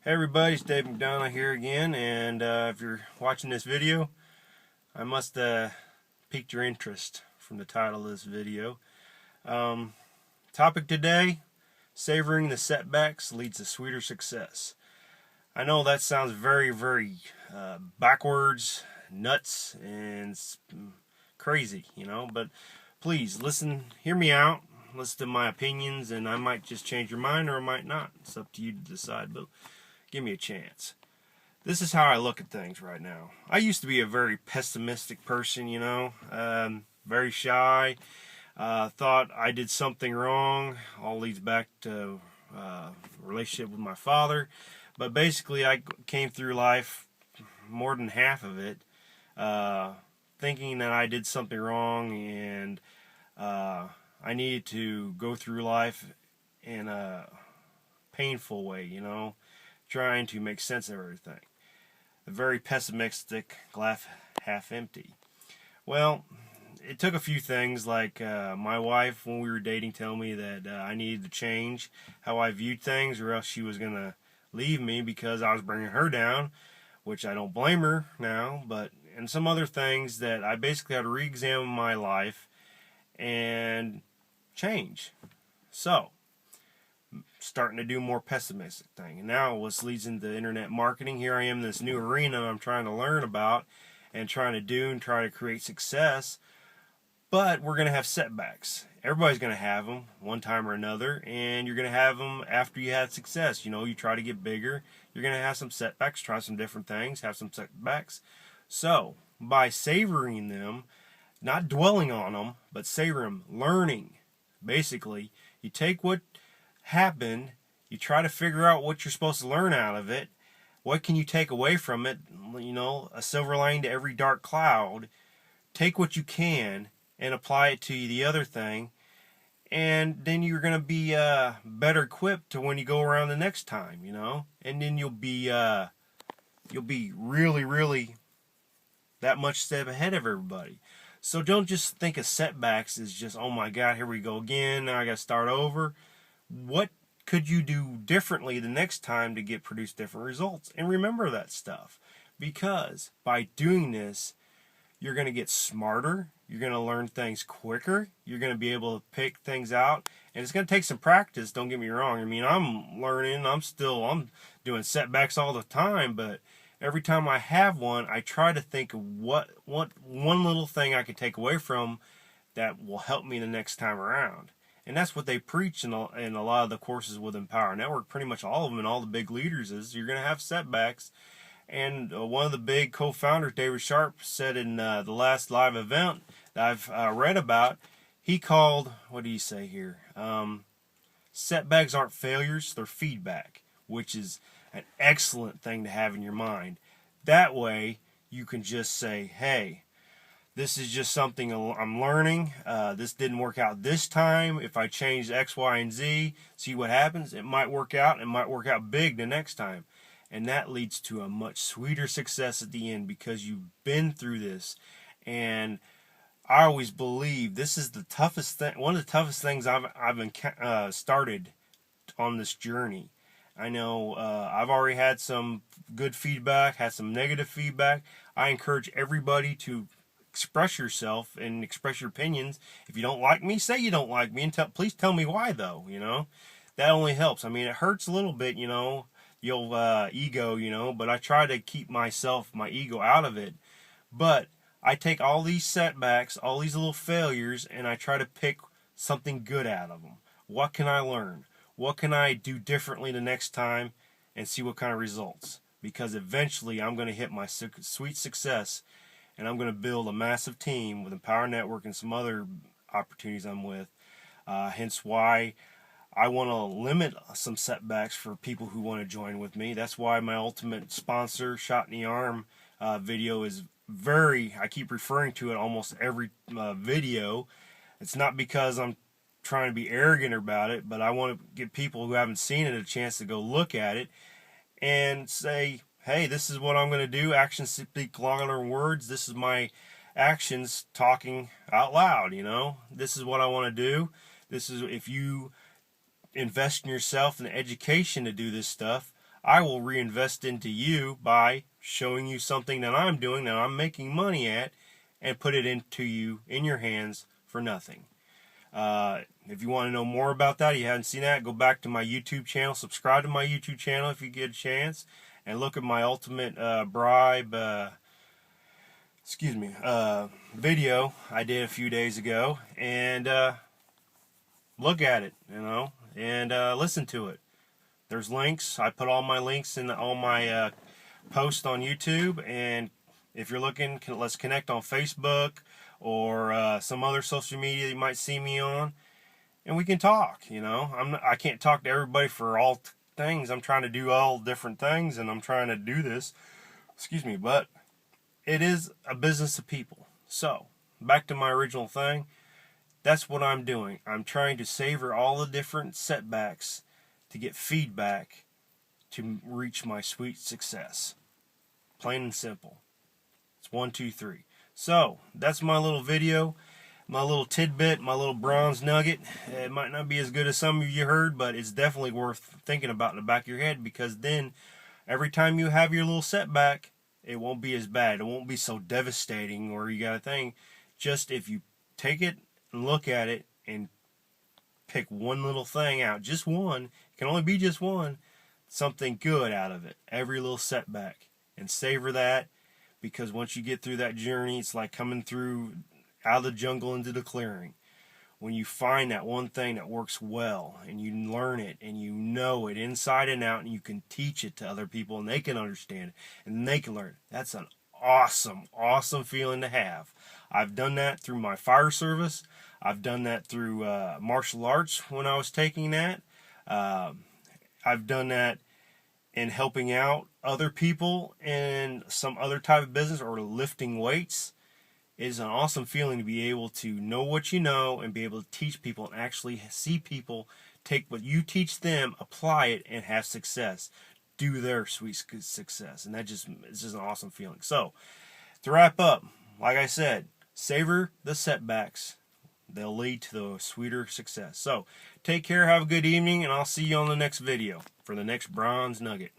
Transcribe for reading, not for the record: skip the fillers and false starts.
Hey everybody, it's Dave McDonough here again, and if you're watching this video, I must piqued your interest from the title of this video. Topic today, savoring the setbacks leads to sweeter success. I know that sounds very backwards, nuts, and crazy, but please listen, hear me out, listen to my opinions, and I might just change your mind or I might not. It's up to you to decide, but give me a chance. This is how I look at things right now. I used to be a very pessimistic person, very shy. Thought I did something wrong. All leads back to relationship with my father. But basically, I came through life, more than half of it, thinking that I did something wrong and I needed to go through life in a painful way, trying to make sense of everything. A very pessimistic, glass half empty. Well, it took a few things, like my wife, when we were dating, telling me that I needed to change how I viewed things, or else she was going to leave me because I was bringing her down, which I don't blame her now, and some other things that I basically had to re-examine my life and change. So, starting to do more pessimistic thing. And now this leads into internet marketing. Here I am in this new arena I'm trying to learn about and trying to do and try to create success. But we're going to have setbacks. Everybody's going to have them one time or another, and you're going to have them after you had success. You try to get bigger, you're going to have some setbacks, try some different things, have some setbacks. So, by savoring them, not dwelling on them, but savoring them, learning. Basically, you take what happened, you try to figure out what you're supposed to learn out of it. What can you take away from it? A silver lining to every dark cloud. Take what you can and apply it to the other thing, and then you're going to be better equipped to when you go around the next time, and then you'll be really that much step ahead of everybody. So don't just think of setbacks as just, oh my God, here we go again, now I got to start over. What could you do differently the next time to produce different results? And remember that stuff, because by doing this, you're going to get smarter, you're going to learn things quicker, you're going to be able to pick things out, and it's going to take some practice, don't get me wrong. I'm learning, I'm doing setbacks all the time, but every time I have one, I try to think of what one little thing I could take away from that will help me the next time around. And that's what they preach in a lot of the courses with Empower Network, pretty much all of them, and all the big leaders, is you're going to have setbacks. And one of the big co-founders, David Sharpe, said in the last live event that I've read about, he called, what do you say here? Setbacks aren't failures, they're feedback, which is an excellent thing to have in your mind. That way, you can just say, hey, this is just something I'm learning. This didn't work out this time. If I change X, Y, and Z, see what happens. It might work out. It might work out big the next time. And that leads to a much sweeter success at the end, because you've been through this. And I always believe this is the toughest thing, one of the toughest things I've started on this journey. I know I've already had some good feedback, had some negative feedback. I encourage everybody to express yourself and express your opinions. If you don't like me, say you don't like me, and please tell me why, though. That only helps. It hurts a little bit, your ego, but I try to keep my ego out of it. But I take all these setbacks, all these little failures, and I try to pick something good out of them. What can I learn? What can I do differently the next time, and see what kind of results? Because eventually I'm going to hit my sweet success, and I'm going to build a massive team with Empower Network and some other opportunities I'm with. Hence why I want to limit some setbacks for people who want to join with me. That's why my ultimate sponsor, Shot in the Arm video, is I keep referring to it almost every video. It's not because I'm trying to be arrogant about it, but I want to give people who haven't seen it a chance to go look at it and say, hey, this is what I'm going to do. Actions speak louder than words. This is my actions talking out loud, This is what I want to do. This is, if you invest in yourself and education to do this stuff, I will reinvest into you by showing you something that I'm doing, that I'm making money at, and put it into you, in your hands, for nothing. If you want to know more about that, you haven't seen that, go back to my YouTube channel, subscribe to my YouTube channel if you get a chance, and look at my ultimate bribe video I did a few days ago, and look at it, and listen to it. There's links. I put all my links in all my posts on YouTube, and if you're looking, let's connect on Facebook or some other social media you might see me on, and we can talk. I can't talk to everybody for all things. I'm trying to do all different things, and I'm trying to do this. But it is a business of people. So back to my original thing. That's what I'm doing. I'm trying to savor all the different setbacks to get feedback to reach my sweet success. Plain and simple. It's 1, 2, 3. So that's my little video, my little tidbit, my little bronze nugget. It might not be as good as some of you heard, but it's definitely worth thinking about in the back of your head, because then every time you have your little setback, it won't be as bad. It won't be so devastating, or you got a thing. Just if you take it and look at it and pick one little thing out, just one, it can only be just one, something good out of it, every little setback, and savor that, because once you get through that journey, it's like coming through out of the jungle into the clearing. When you find that one thing that works well, and you learn it, and you know it inside and out, and you can teach it to other people, and they can understand it, and they can learn it. That's an awesome, awesome feeling to have. I've done that through my fire service. I've done that through martial arts when I was taking that. I've done that in helping out other people in some other type of business, or lifting weights. It is an awesome feeling to be able to know what you know and be able to teach people, and actually see people take what you teach them, apply it, and have success. Do their sweet success. And it's just an awesome feeling. So, to wrap up, like I said, savor the setbacks. They'll lead to the sweeter success. So, take care, have a good evening, and I'll see you on the next video for the next bronze nugget.